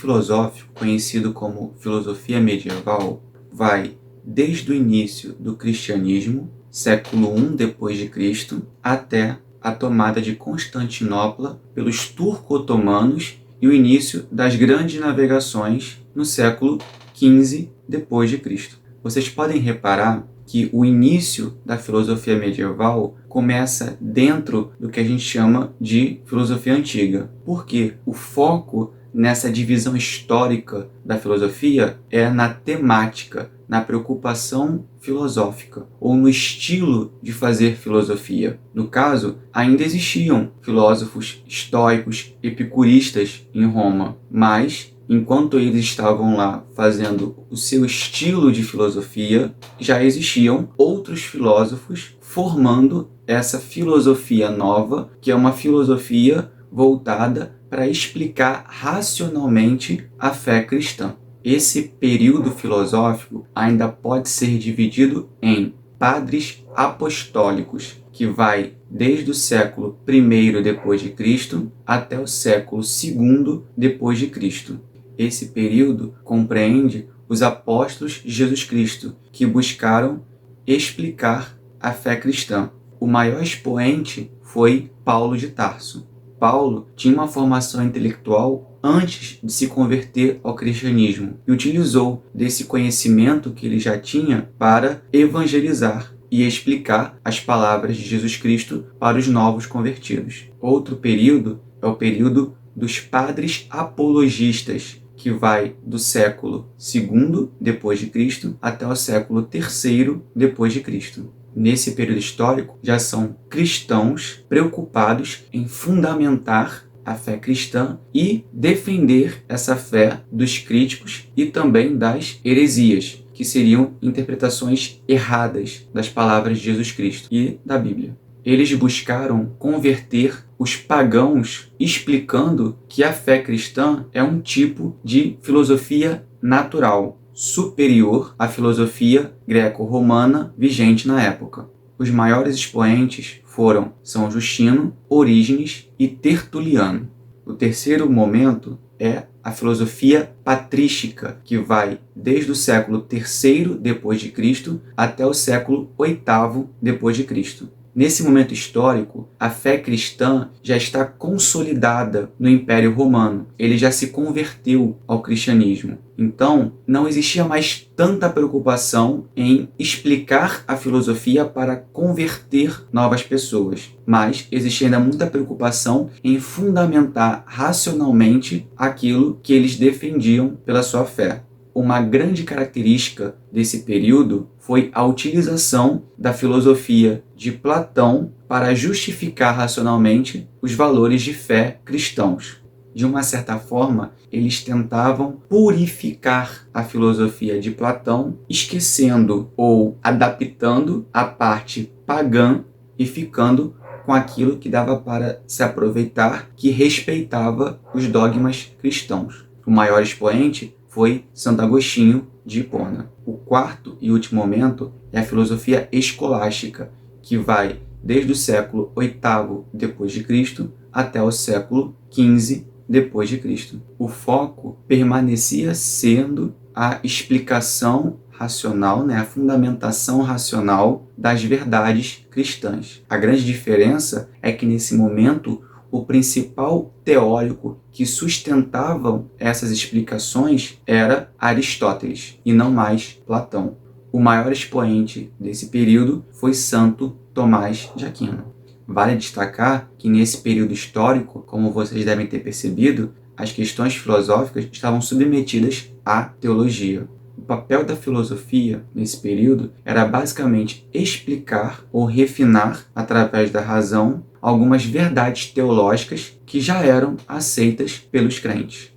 filosófico, conhecido como filosofia medieval, vai desde o início do cristianismo, século I depois de Cristo, até a tomada de Constantinopla pelos turco-otomanos e o início das grandes navegações no século XV depois de Cristo. Vocês podem reparar que o início da filosofia medieval começa dentro do que a gente chama de filosofia antiga, porque o foco nessa divisão histórica da filosofia é na temática, na preocupação filosófica, ou no estilo de fazer filosofia. No caso, ainda existiam filósofos estoicos, epicuristas em Roma, mas enquanto eles estavam lá fazendo o seu estilo de filosofia, já existiam outros filósofos formando essa filosofia nova, que é uma filosofia voltada para explicar racionalmente a fé cristã. Esse período filosófico ainda pode ser dividido em padres apostólicos, que vai desde o século I depois de Cristo até o século II depois de Cristo. Esse período compreende os apóstolos de Jesus Cristo, que buscaram explicar a fé cristã. O maior expoente foi Paulo de Tarso. Paulo tinha uma formação intelectual antes de se converter ao cristianismo e utilizou desse conhecimento que ele já tinha para evangelizar e explicar as palavras de Jesus Cristo para os novos convertidos. Outro período é o período dos padres apologistas, que vai do século II depois de Cristo até o século III depois de Cristo. Nesse período histórico, já são cristãos preocupados em fundamentar a fé cristã e defender essa fé dos críticos e também das heresias, que seriam interpretações erradas das palavras de Jesus Cristo e da Bíblia. Eles buscaram converter os pagãos, explicando que a fé cristã é um tipo de filosofia natural, superior à filosofia greco-romana vigente na época. Os maiores expoentes foram São Justino, Orígenes e Tertuliano. O terceiro momento é a filosofia patrística, que vai desde o século III depois de Cristo até o século VIII depois de Cristo. Nesse momento histórico, a fé cristã já está consolidada no Império Romano. Ele já se converteu ao cristianismo. Então, não existia mais tanta preocupação em explicar a filosofia para converter novas pessoas, mas existia ainda muita preocupação em fundamentar racionalmente aquilo que eles defendiam pela sua fé. Uma grande característica desse período foi a utilização da filosofia de Platão para justificar racionalmente os valores de fé cristãos. De uma certa forma, eles tentavam purificar a filosofia de Platão, esquecendo ou adaptando a parte pagã e ficando com aquilo que dava para se aproveitar, que respeitava os dogmas cristãos. O maior expoente foi Santo Agostinho de Hipona. O quarto e último momento é a filosofia escolástica, que vai desde o século VIII depois de Cristo até o século XV depois de Cristo. O foco permanecia sendo a explicação racional, a fundamentação racional das verdades cristãs. A grande diferença é que nesse momento o principal teórico que sustentavam essas explicações era Aristóteles e não mais Platão. O maior expoente desse período foi Santo Tomás de Aquino. Vale destacar que nesse período histórico, como vocês devem ter percebido, as questões filosóficas estavam submetidas à teologia. O papel da filosofia nesse período era basicamente explicar ou refinar, através da razão, algumas verdades teológicas que já eram aceitas pelos crentes.